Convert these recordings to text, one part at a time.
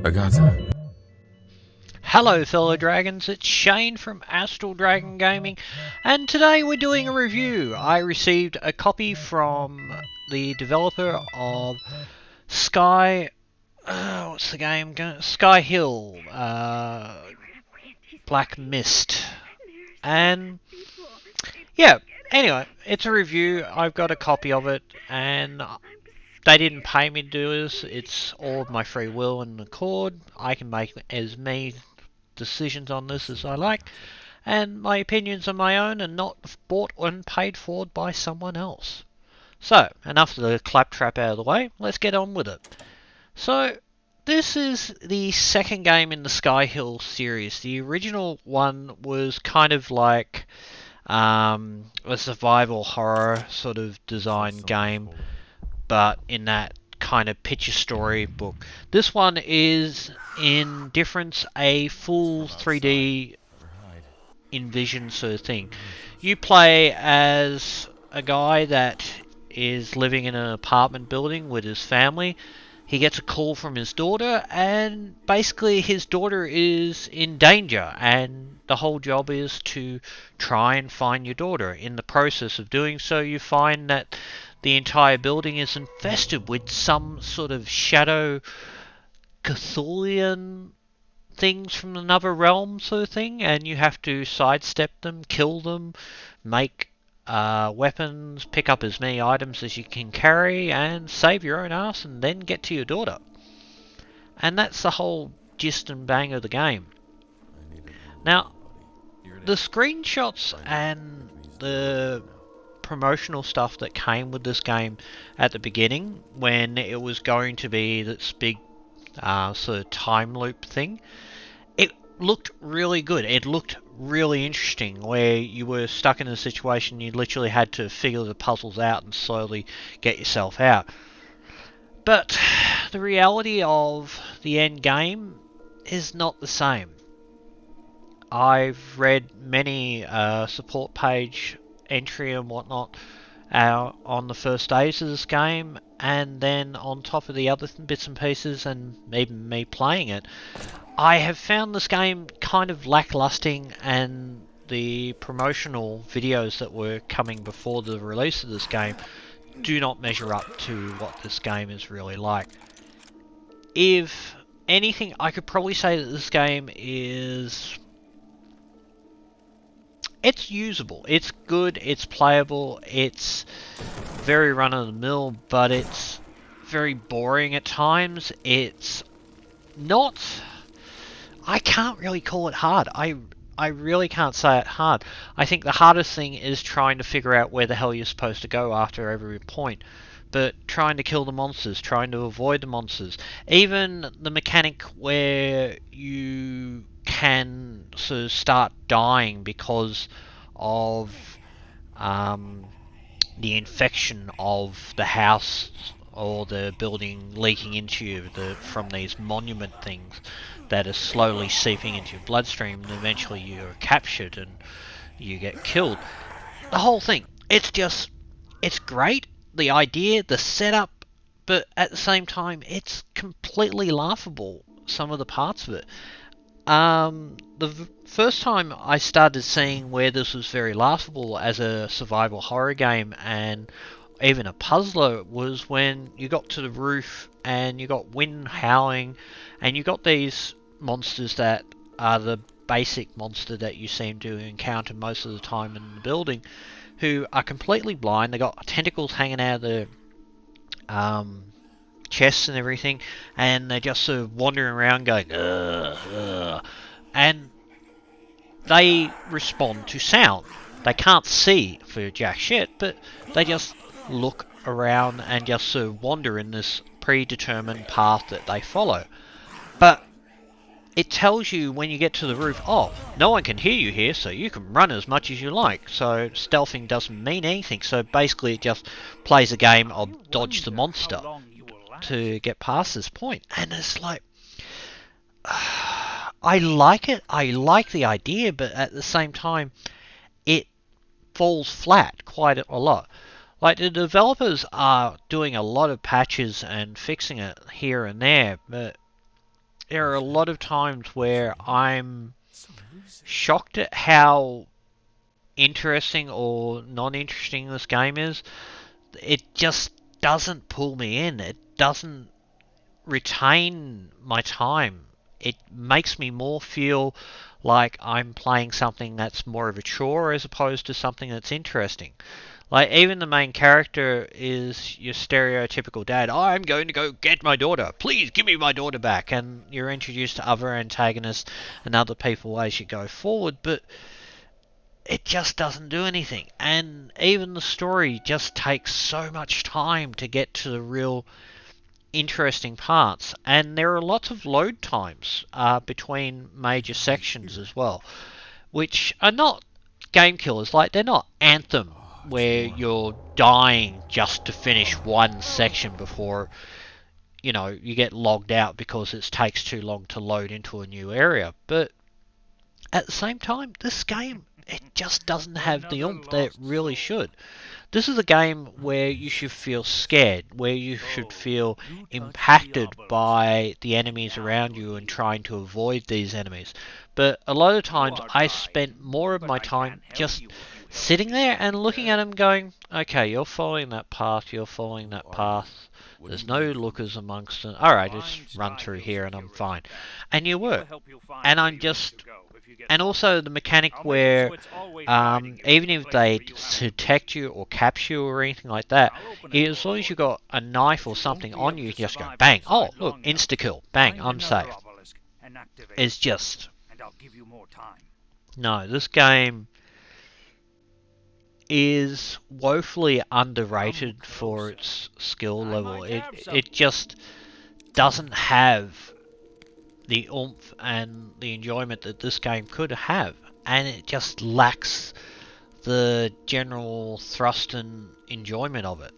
I got to. Hello fellow dragons, it's Shane from Astral Dragon Gaming, and today we're doing a review. I received a copy from the developer of what's the game? Skyhill, Black Mist, and yeah, anyway, it's a review. I've got a copy of it, and they didn't pay me to do this. It's all of my free will and accord. I can make as many decisions on this as I like, and my opinions are my own and not bought and paid for by someone else. So, enough of the claptrap out of the way, let's get on with it. So, this is the second game in the Skyhill series. The original one was kind of like a survival horror sort of design game, but in that kind of picture story book. This one is, in difference, a full 3D envision sort of thing. You play as a guy that is living in an apartment building with his family. He gets a call from his daughter, and basically his daughter is in danger, and the whole job is to try and find your daughter. In the process of doing so, you find that the entire building is infested with some sort of shadow Cthulhian things from another realm sort of thing, and you have to sidestep them, kill them, make weapons, pick up as many items as you can carry, and save your own ass, and then get to your daughter. And that's the whole gist and bang of the game. Now, the screenshots and the promotional stuff that came with this game at the beginning, when it was going to be this big sort of time loop thing, it looked really good. It looked really interesting, where you were stuck in a situation you literally had to figure the puzzles out and slowly get yourself out. But the reality of the end game is not the same. I've read many support page entry and whatnot on the first days of this game, and then on top of the other bits and pieces, and even me playing it, I have found this game kind of lacklusting, and the promotional videos that were coming before the release of this game do not measure up to what this game is really like. If anything, I could probably say that this game is... it's usable, it's good, it's playable, it's very run-of-the-mill, but it's very boring at times. It's not... I can't really call it hard. I really can't say it hard. I think the hardest thing is trying to figure out where the hell you're supposed to go after every point. But trying to kill the monsters, trying to avoid the monsters. Even the mechanic where you can sort of start dying because of the infection of the house or the building leaking into you from these monument things that are slowly seeping into your bloodstream, and eventually you're captured and you get killed. The whole thing, it's great, the idea, the setup, but at the same time, it's completely laughable, some of the parts of it. The first time I started seeing where this was very laughable as a survival horror game and even a puzzler was when you got to the roof and you got wind howling, and you got these monsters that are the basic monster that you seem to encounter most of the time in the building, who are completely blind. They got tentacles hanging out of their chests and everything, and they're just sort of wandering around going ugh, ugh. And they respond to sound. They can't see for jack shit, but they just look around and just sort of wander in this predetermined path that they follow. But it tells you when you get to the roof, oh, no one can hear you here, so you can run as much as you like. So stealthing doesn't mean anything. So basically it just plays a game of dodge the monster to get past this point. And it's like, I like it, I like the idea, but at the same time, it falls flat quite a lot. Like, the developers are doing a lot of patches and fixing it here and there, but there are a lot of times where I'm shocked at how interesting or non-interesting this game is. It just doesn't pull me in. It doesn't retain my time. It makes me more feel like I'm playing something that's more of a chore as opposed to something that's interesting. Like, even the main character is your stereotypical dad. I'm going to go get my daughter. Please give me my daughter back. And you're introduced to other antagonists and other people as you go forward, but it just doesn't do anything. And even the story just takes so much time to get to the real interesting parts. And there are lots of load times between major sections as well, which are not game killers. Like, they're not Anthem, where you're dying just to finish one section before, you get logged out because it takes too long to load into a new area. But at the same time, this game, it just doesn't have the oomph that it really should. This is a game where you should feel scared, where you should feel impacted by the enemies around you and trying to avoid these enemies. But a lot of times I spent more of my time just sitting there and looking at them going, okay, you're following that path, you're following that path. There's no lookers amongst them. Alright, just run through here and I'm fine. And you were. And I'm just... And also the mechanic where even if they detect you or capture you or anything like that, as long as you've got a knife or something on you, you just go bang. Oh, look, insta-kill. Bang, I'm safe. It's just... No, this game is woefully underrated for its skill level. It just doesn't have the oomph and the enjoyment that this game could have, and it just lacks the general thrust and enjoyment of it.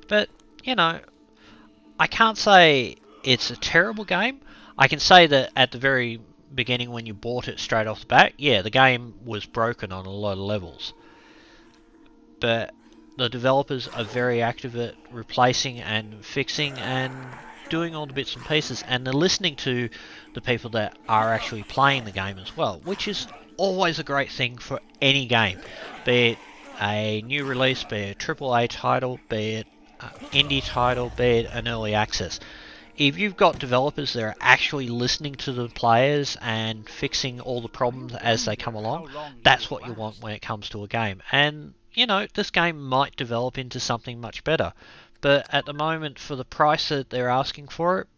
But, I can't say it's a terrible game. I can say that at the very beginning when you bought it straight off the bat, yeah, the game was broken on a lot of levels. But the developers are very active at replacing and fixing and doing all the bits and pieces, and they're listening to the people that are actually playing the game as well, which is always a great thing for any game, be it a new release, be it a AAA title, be it an indie title, be it an early access. If you've got developers that are actually listening to the players and fixing all the problems as they come along, that's what you want when it comes to a game. And this game might develop into something much better. But at the moment, for the price that they're asking for it,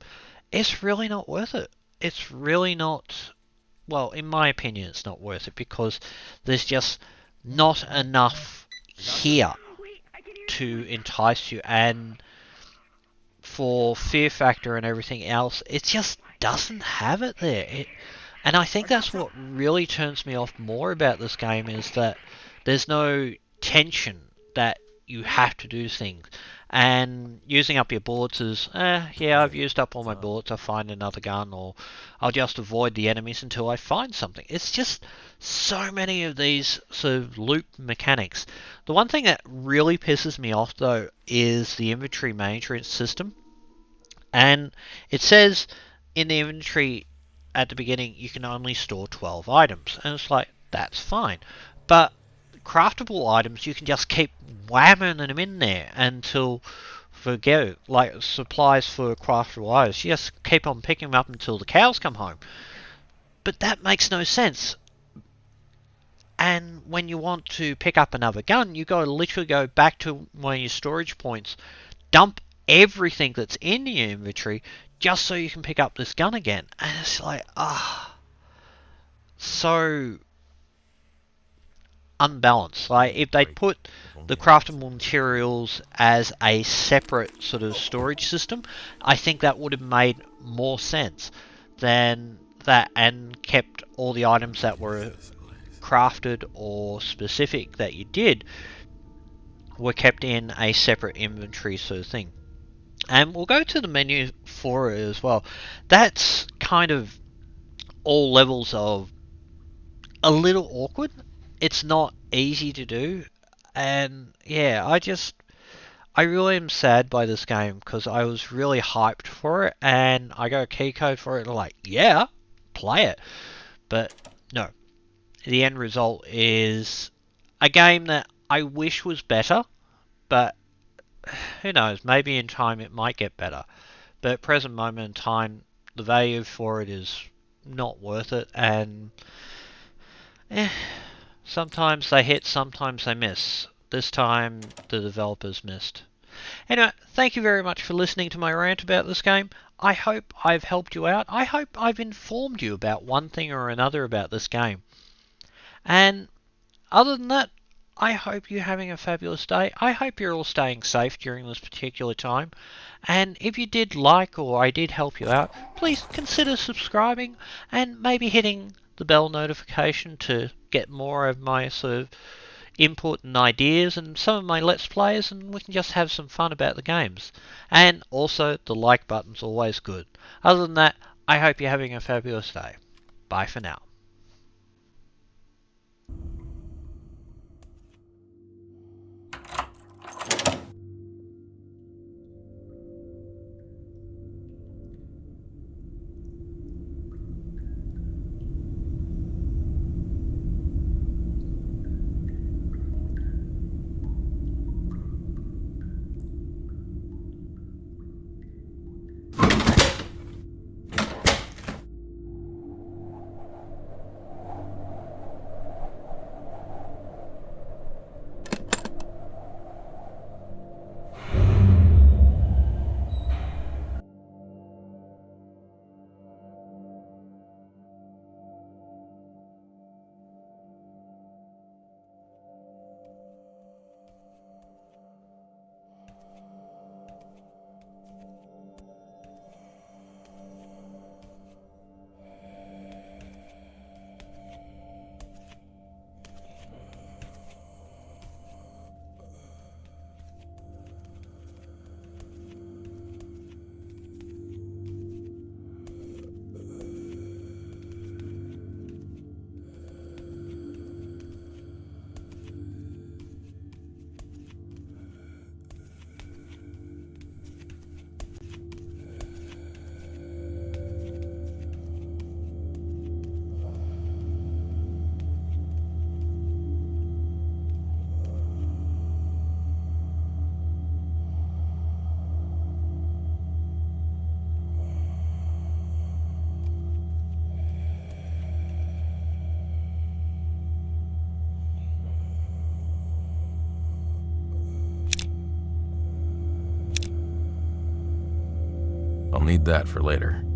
it's really not worth it. It's really not... Well, in my opinion, it's not worth it because there's just not enough here to entice you. And for fear factor and everything else, it just doesn't have it there. And I think that's what really turns me off more about this game, is that there's no tension that you have to do things. And using up your bullets is, yeah, I've used up all my bullets, I'll find another gun, or I'll just avoid the enemies until I find something. It's just so many of these sort of loop mechanics. The one thing that really pisses me off, though, is the inventory management system. And it says in the inventory at the beginning, you can only store 12 items. And it's like, that's fine. But craftable items, you can just keep whamming them in there until forget it. Like supplies for craftable items, you just keep on picking them up until the cows come home. But that makes no sense. And when you want to pick up another gun, you got to literally go back to one of your storage points, dump everything that's in your inventory just so you can pick up this gun again. And it's like, so unbalanced. Like, if they put the craftable materials as a separate sort of storage system, I think that would have made more sense than that, and kept all the items that were crafted or specific that you did were kept in a separate inventory sort of thing. And we'll go to the menu for it as well. That's kind of all levels of a little awkward. It's not easy to do, and yeah, I really am sad by this game because I was really hyped for it and I got a key code for it and like, yeah, play it. But no, the end result is a game that I wish was better, but who knows, maybe in time it might get better. But at present moment in time, the value for it is not worth it, and eh, sometimes they hit, sometimes they miss. This time, the developers missed. Anyway, thank you very much for listening to my rant about this game. I hope I've helped you out. I hope I've informed you about one thing or another about this game. And other than that, I hope you're having a fabulous day. I hope you're all staying safe during this particular time. And if you did like or I did help you out, please consider subscribing and maybe hitting the bell notification to get more of my sort of input and ideas and some of my Let's Plays, and we can just have some fun about the games. And also, the like button's always good. Other than that, I hope you're having a fabulous day. Bye for now. I'll need that for later.